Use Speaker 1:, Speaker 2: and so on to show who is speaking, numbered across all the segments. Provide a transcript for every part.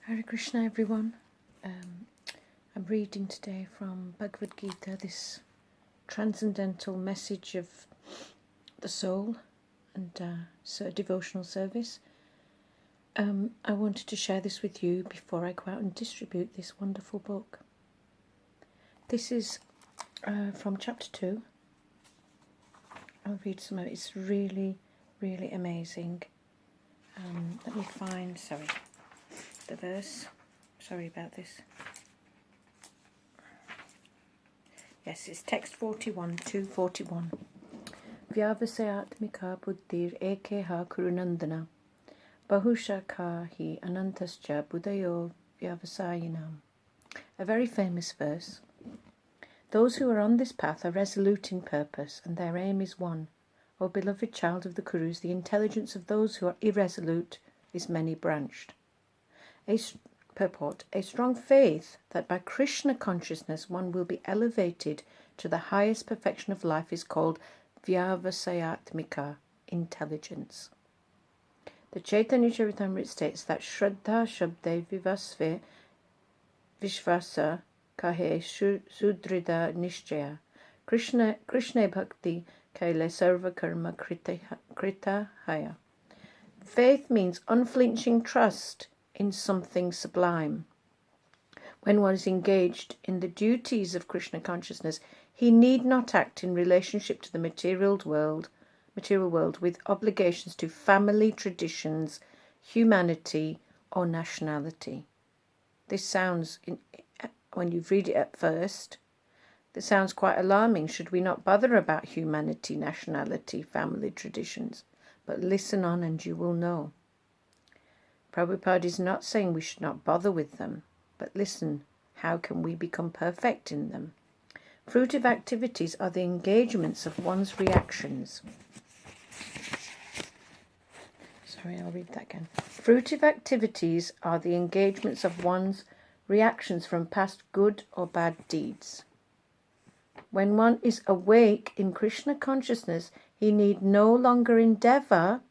Speaker 1: Hare Krishna, everyone. I'm reading today from Bhagavad Gita, this transcendental message of the soul and devotional service. I wanted to share this with you before I go out and distribute this wonderful book. This is from chapter 2. I'll read some of it. It's really, really amazing. Let me find, the verse. Sorry about this. Yes, it's text 41, 241. Vyavasayatmika buddhir ekeha kurunandana bahushakha hi anantascha buddhayo vyavasayinam. A very famous verse. Those who are on this path are resolute in purpose, and their aim is one. O beloved child of the Kurus, the intelligence of those who are irresolute is many-branched. Purport: a strong faith that by Krishna consciousness one will be elevated to the highest perfection of life is called Vyavasayatmika, intelligence. The Chaitanya Charitamrita states that Shraddha Shabde Vivasve Vishvasa Kahe Sudrida Nishchaya Krishna Bhakti Kaile Sarva Karma Krita Haya. Faith means unflinching trust in something sublime. When one is engaged in the duties of Krishna consciousness, he need not act in relationship to the material world with obligations to family, traditions, humanity, or nationality. This sounds, when you read it at first, this sounds quite alarming. Should we not bother about humanity, nationality, family, traditions? But listen on and you will know. Prabhupada is not saying we should not bother with them, but listen, how can we become perfect in them? Fruitive activities are the engagements of one's reactions. I'll read that again. Fruitive activities are the engagements of one's reactions from past good or bad deeds. When one is awake in Krishna consciousness, he need no longer endeavour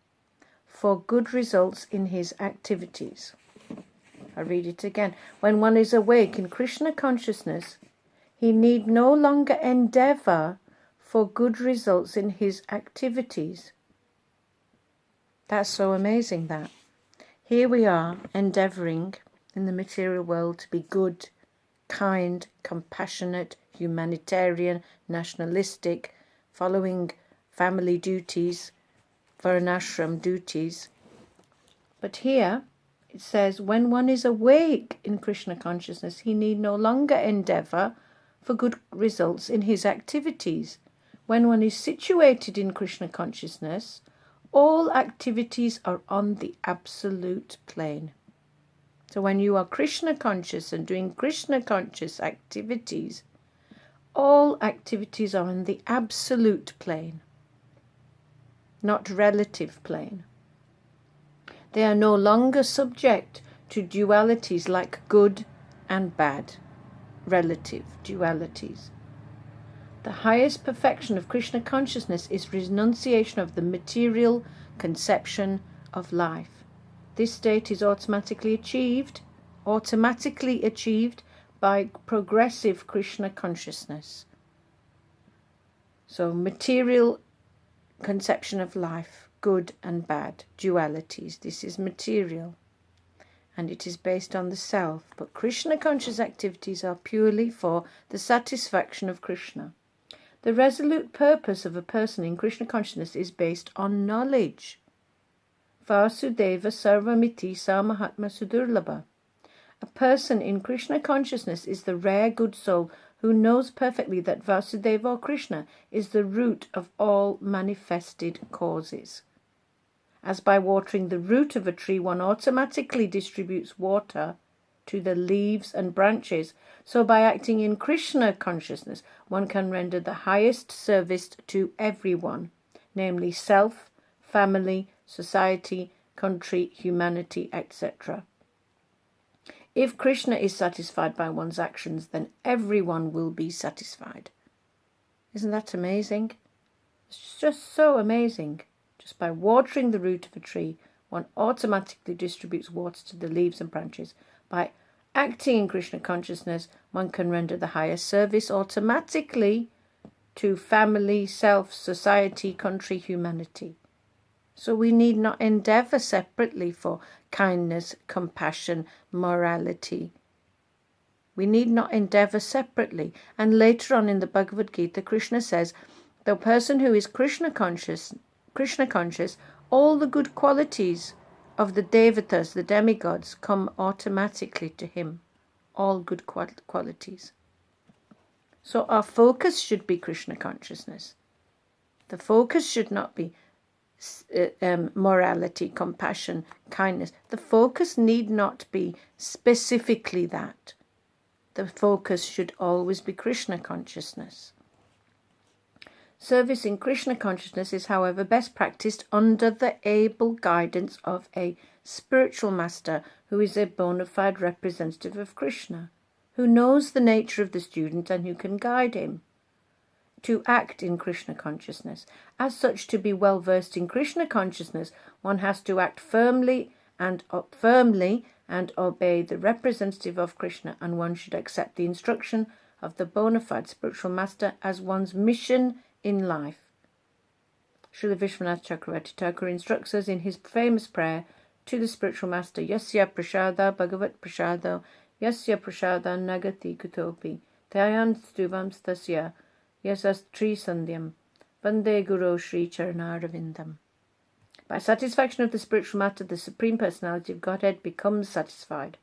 Speaker 1: for good results in his activities. I read it again. When one is awake in Krishna consciousness, he need no longer endeavour for good results in his activities. That's so amazing that. Here we are endeavouring in the material world to be good, kind, compassionate, humanitarian, nationalistic, following family duties, varnashram duties. But here it says, when one is awake in Krishna consciousness, he need no longer endeavour for good results in his activities. When one is situated in Krishna consciousness, all activities are on the absolute plane. So when you are Krishna conscious and doing Krishna conscious activities, all activities are on the absolute plane, not relative plane. They are no longer subject to dualities like good and bad, relative dualities. The highest perfection of Krishna consciousness is renunciation of the material conception of life. This state is automatically achieved by progressive Krishna consciousness. So material conception of life, good and bad, dualities. This is material and it is based on the self. But Krishna conscious activities are purely for the satisfaction of Krishna. The resolute purpose of a person in Krishna consciousness is based on knowledge. Vasudeva sarvamiti sa mahatma sudurlabha. A person in Krishna consciousness is the rare good soul who knows perfectly that Vasudeva or Krishna is the root of all manifested causes. As by watering the root of a tree, one automatically distributes water to the leaves and branches, so by acting in Krishna consciousness, one can render the highest service to everyone, namely self, family, society, country, humanity, etc. If Krishna is satisfied by one's actions, then everyone will be satisfied. Isn't that amazing? It's just so amazing. Just by watering the root of a tree, one automatically distributes water to the leaves and branches. By acting in Krishna consciousness, one can render the highest service automatically to family, self, society, country, humanity. So we need not endeavour separately for kindness, compassion, morality. We need not endeavour separately. And later on in the Bhagavad Gita, Krishna says, the person who is Krishna conscious, all the good qualities of the devatas, the demigods, come automatically to him. All good qualities. So our focus should be Krishna consciousness. The focus should not be morality, compassion, kindness. The focus need not be specifically that. The focus should always be Krishna consciousness. Service in Krishna consciousness is, however, best practiced under the able guidance of a spiritual master who is a bona fide representative of Krishna, who knows the nature of the student and who can guide him to act in Krishna consciousness. As such, to be well versed in Krishna consciousness, one has to act firmly and obey the representative of Krishna, and one should accept the instruction of the bona fide spiritual master as one's mission in life. Srila Vishwanath Chakravarti Thakur instructs us in his famous prayer to the spiritual master, Yasya prasada bhagavat prasado, Yasya prasada nagati kutopi, Tayan stuvam stasya, Yasas tri sandhyam, Vande Guru Shri Charanardavindam. By satisfaction of the spiritual master, the Supreme Personality of Godhead becomes satisfied.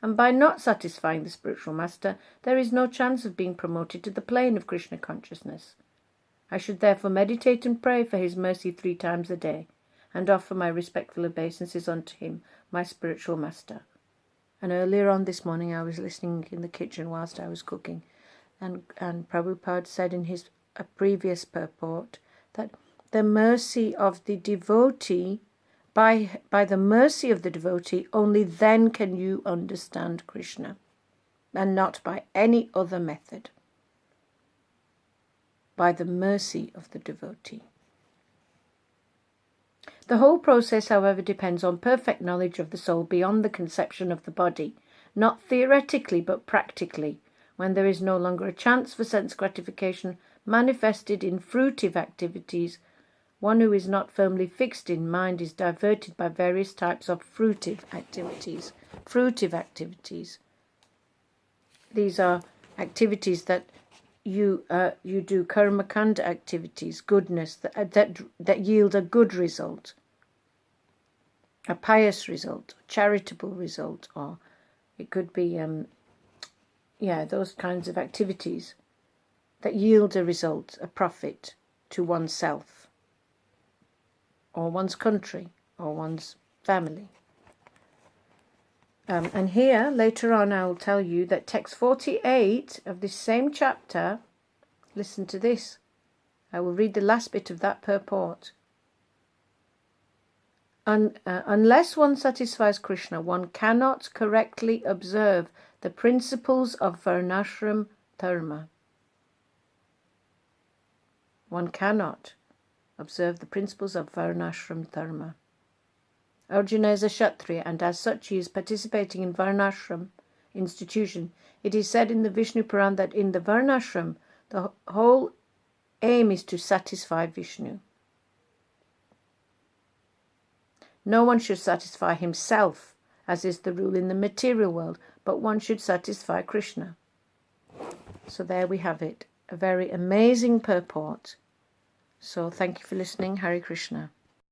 Speaker 1: And by not satisfying the spiritual master, there is no chance of being promoted to the plane of Krishna consciousness. I should therefore meditate and pray for his mercy 3 times a day, and offer my respectful obeisances unto him, my spiritual master. And earlier on this morning I was listening in the kitchen whilst I was cooking, and Prabhupada said in his previous purport that the mercy of the devotee, by the mercy of the devotee, only then can you understand Krishna, and not by any other method. By the mercy of the devotee. The whole process, however, depends on perfect knowledge of the soul beyond the conception of the body, not theoretically but practically, when there is no longer a chance for sense gratification manifested in fruitive activities. One who is not firmly fixed in mind is diverted by various types of fruitive activities. These are activities that you do, karma kanda activities, goodness that yield a good result, a pious result, charitable result, or it could be those kinds of activities that yield a result, a profit to oneself, or one's country, or one's family. And here, later on, I will tell you that text 48 of this same chapter, listen to this. I will read the last bit of that purport. Unless one satisfies Krishna, one cannot correctly observe the principles of varnashram dharma. One cannot observe the principles of varnashram dharma. Arjuna is a Kshatriya, and as such he is participating in Varnashram institution. It is said in the Vishnu Puran that in the Varnashram, the whole aim is to satisfy Vishnu. No one should satisfy himself, as is the rule in the material world, but one should satisfy Krishna. So there we have it, a very amazing purport. So thank you for listening. Hare Krishna.